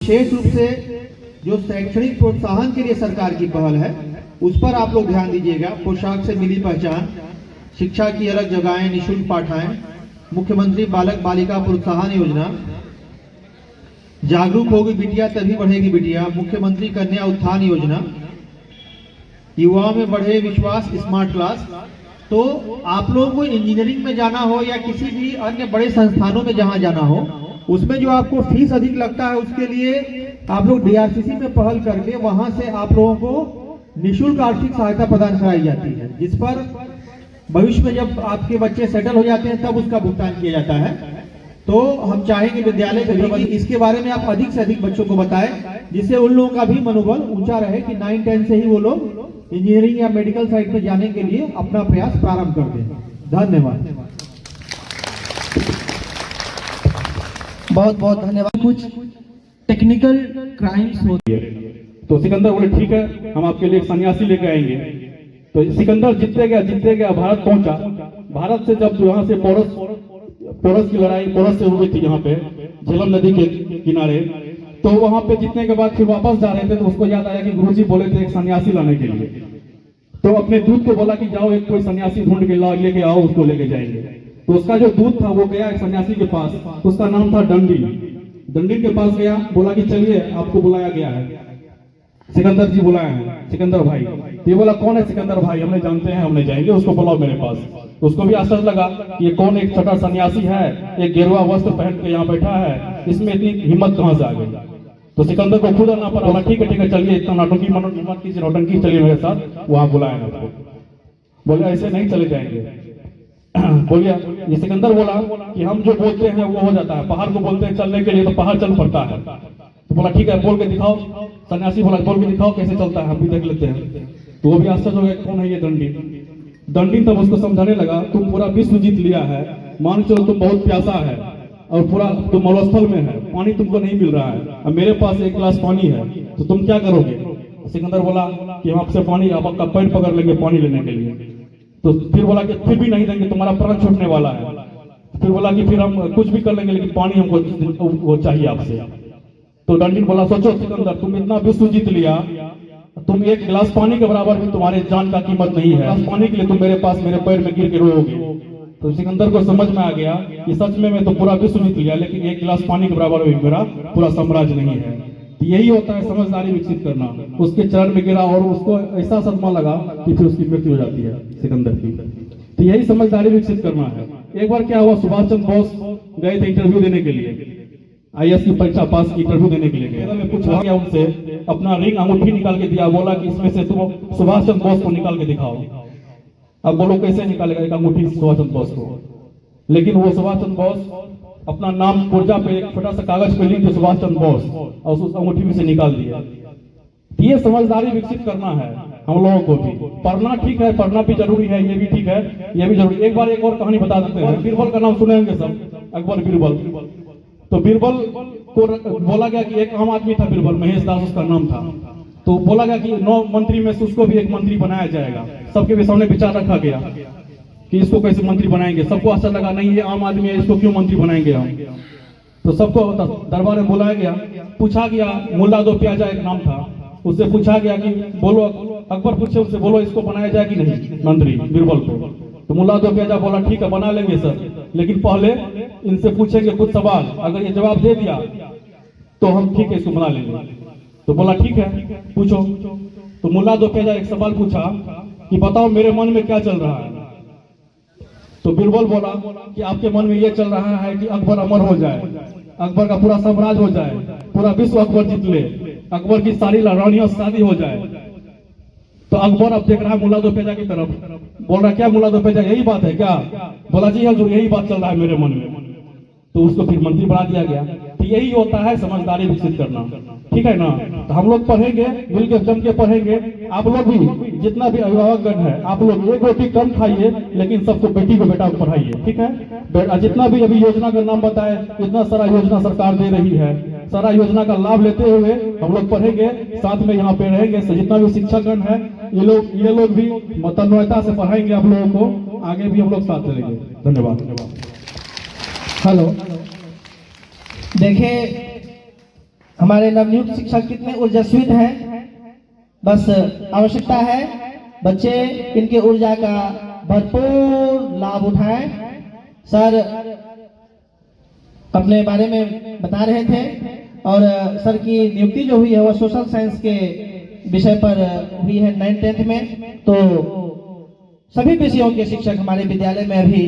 विशेष रूप से जो शैक्षणिक प्रोत्साहन के लिए सरकार की पहल है उस पर आप लोग ध्यान दीजिएगा। पोशाक से मिली पहचान, शिक्षा की अलग जगहें, निःशुल्क पाठाएं, मुख्यमंत्री बालक बालिका प्रोत्साहन योजना, जागरूक होगी बिटिया तभी बढ़ेगी बिटिया, मुख्यमंत्री कन्या उत्थान योजना, युवाओं में बढ़े विश्वास, स्मार्ट क्लास। तो आप लोगों को इंजीनियरिंग में जाना हो या किसी भी अन्य बड़े संस्थानों में जहां जाना हो, उसमें जो आपको फीस अधिक लगता है उसके लिए आप लोग डीआरसीसी में पहल करके वहां से आप लोगों को निःशुल्क आर्थिक सहायता प्रदान कराई जाती है, जिस पर भविष्य में जब आपके बच्चे सेटल हो जाते हैं तब उसका भुगतान किया जाता है। तो हम चाहेंगे विद्यालय के भी इसके बारे में आप अधिक से अधिक बच्चों को बताएं, जिससे उन लोगों का भी मनोबल ऊंचा रहे कि 9-10 से ही वो लोग इंजीनियरिंग या मेडिकल साइड में जाने के लिए अपना प्रयास प्रारंभ कर दें। धन्यवाद। बहुत बहुत धन्यवाद। कुछ टेक्निकल क्राइम्स होती है तो सिकंदर बोले ठीक है, हम आपके लिए एक सन्यासी लेके आएंगे। तो सिकंदर जीतते गया, भारत पहुंचा। भारत से जब यहाँ से पोरस की लड़ाई पोरस से हुई थी, यहाँ पे झेलम नदी के किनारे, तो वहां पे जीतने के बाद फिर वापस जा रहे थे तो उसको याद आया कि गुरुजी बोले थे एक सन्यासी लाने के लिए। तो अपने दूत को बोला कि जाओ एक कोई सन्यासी ढूंढ के लेके आओ, उसको लेके जाएंगे। तो उसका जो दूत था वो गया एक सन्यासी के पास, उसका नाम था दंडी के पास गया, बोला कि चलिए आपको बुलाया गया है, सिकंदर जी बुलाए हैं, सिकंदर भाई। ये बोला कौन है सिकंदर भाई, हमने जानते हैं, हमने जाएंगे, उसको बुलाओ मेरे पास। उसको भी आश्चर्य लगा कि ये कौन एक छोटा सन्यासी है, एक गेरुआ वस्त्र पहन के यहाँ बैठा है, इसमें इतनी हिम्मत कहाँ से आ गई। तो सिकंदर को खुद आना पड़ा, बोला ठीक है चलिए, इतना नौटंकी मत कीजिए, नौटंकी चलिए मेरे साथ, वहां बुलाए आपको। बोले ऐसे नहीं चले जाएंगे। बोलिए ये सिकंदर बोला कि हम जो बोलते हैं वो हो जाता है, पहाड़ को बोलते हैं चलने के लिए तो पहाड़ चल पड़ता है। तो बोला ठीक है बोल के दिखाओ। सन्यासी बोला बोल के दिखाओ कैसे चलता है, हम भी देख लेते हैं। तो वो भी आश्चर्य हो गया कौन है ये दंडी तब उसको समझाने लगा, तुम पूरा विश्व जीत लिया है, मान चलो तुम बहुत प्यासा है और पूरा तुम मरुस्थल में है, पानी तुमको नहीं मिल रहा है, अब मेरे पास एक गिलास पानी है तो तुम क्या करोगे। सिकंदर बोला कि हम आपसे पानी, आपका पैर पकड़ लेंगे पानी लेने के लिए। तो फिर बोला कि फिर भी नहीं देंगे, तुम्हारा प्राण छूटने वाला है। फिर बोला कि फिर हम कुछ भी कर लेंगे लेकिन पानी हमको वो चाहिए आपसे। तो दंडी बोला सोचो सिकंदर, तुम इतना विश्व जीत लिया, तुम एक गिलास पानी के बराबर भी तुम्हारे जान का कीमत नहीं है, गिलास पानी के लिए तुम मेरे पास मेरे पैर में गिर के रोओगे। तो सिकंदर को समझ में आ गया कि सच में मैं तो पूरा विश्व जीत लिया, लेकिन एक गिलास पानी के बराबर भी मेरा पूरा साम्राज्य नहीं है। तो यही होता है समझदारी विकसित करना। उसके चरण में गिरा और उसको ऐसा सदमा लगा कि फिर उसकी मृत्यु हो जाती है सिकंदर की। तो यही समझदारी विकसित करना है। एक बार क्या हुआ, सुभाष चंद्र बोस गए थे इंटरव्यू देने के लिए, IAS की परीक्षा पास की, इंटरव्यू देने के लिए गए। मैं पूछा गया उनसे, अपना रिंग अंगूठी निकाल के दिया, बोला कि इसमें से तुम सुभाष चंद्र बोस को निकाल के दिखाओ। अब बोलो कैसे निकालेगा एक अंगूठी सुभाष चंद्र बोस को। लेकिन वो सुभाष चंद्र बोस अपना नाम पुर्जा पे एक छोटा सा कागज पे लिख के सुभाष चंद्र बोस और उस अंगूठी में से निकाल दिया। ये समझदारी विकसित करना है हम लोगों को भी। पढ़ना ठीक है, पढ़ना भी जरूरी है, ये भी ठीक है, ये भी जरूरी। एक बार एक और कहानी बता देते हैं। बीरबल का नाम सुनेंगे सब, अकबर बीरबल। तो बीरबल को बोला गया कि एक आम आदमी था बीरबल, महेश दास उसका नाम था। तो बोला गया कि 9 मंत्री में से उसको भी एक मंत्री बनाया जाएगा। सबके भी सामने विचार रखा गया कि इसको कैसे मंत्री बनाएंगे। सबको अच्छा लगा, नहीं ये आम आदमी है, इसको क्यों मंत्री बनाएंगे हम। तो सबको दरबार में बुलाया गया, पूछा गया, मुल्ला दो प्याजा एक नाम था, उससे पूछा गया कि बोलो, अकबर पूछे उससे, बोलो इसको बनाया जाए कि नहीं मंत्री बीरबल को। तो मुल्ला दो प्याजा बोला ठीक है बना लेंगे सर, लेकिन पहले इनसे पूछेंगे कुछ सवाल, अगर ये जवाब दे दिया तो हम ठीक है इसको बना लेंगे। तो बोला ठीक है पूछो। तो मुल्ला दो प्याजा एक सवाल पूछा कि बताओ मेरे मन में क्या चल रहा है। तो बीरबल बोला कि आपके मन में ये चल रहा है कि अकबर अमर हो जाए, अकबर का पूरा साम्राज्य हो जाए, पूरा विश्व अकबर जीत ले, अकबर की सारी रानियों से शादी हो जाए। तो अकबर अब देख रहा है मुल्ला दो प्याजा की तरफ, बोल रहा क्या मुल्ला दो प्याजा यही बात है क्या। बोला जी हजूर यही बात चल रहा है मेरे मन में। तो उसको फिर मंत्री बना दिया गया। तो यही होता है समझदारी विकसित करना, ठीक है ना। तो हम लोग पढ़ेंगे, मिल के जम के पढ़ेंगे। आप लोग भी जितना भी अभिभावकगण है, आप लोग एक रोटी कम खाइए लेकिन सबको बेटी को बेटा को पढ़ाइए, ठीक है। जितना भी अभी योजना का नाम बताए, इतना सारा योजना सरकार दे रही है, सारा योजना का लाभ लेते हुए हम लोग पढ़ेंगे, साथ में यहाँ पे रहेंगे। जितना भी शिक्षकगण है ये लोग भी तन्मयता से पढ़ाएंगे आप लोगों को, आगे भी हम लोग साथ चलेंगे। धन्यवाद। हेलो, देखिए हमारे नवनियुक्त शिक्षक कितने ऊर्जास्वित हैं। बस आवश्यकता है बच्चे इनके ऊर्जा का भरपूर लाभ उठाएं। सर अपने बारे में बता रहे थे और सर की नियुक्ति जो हुई है वो सोशल साइंस के विषय पर हुई है 9th 10th में। तो सभी विषयों के शिक्षक हमारे विद्यालय में अभी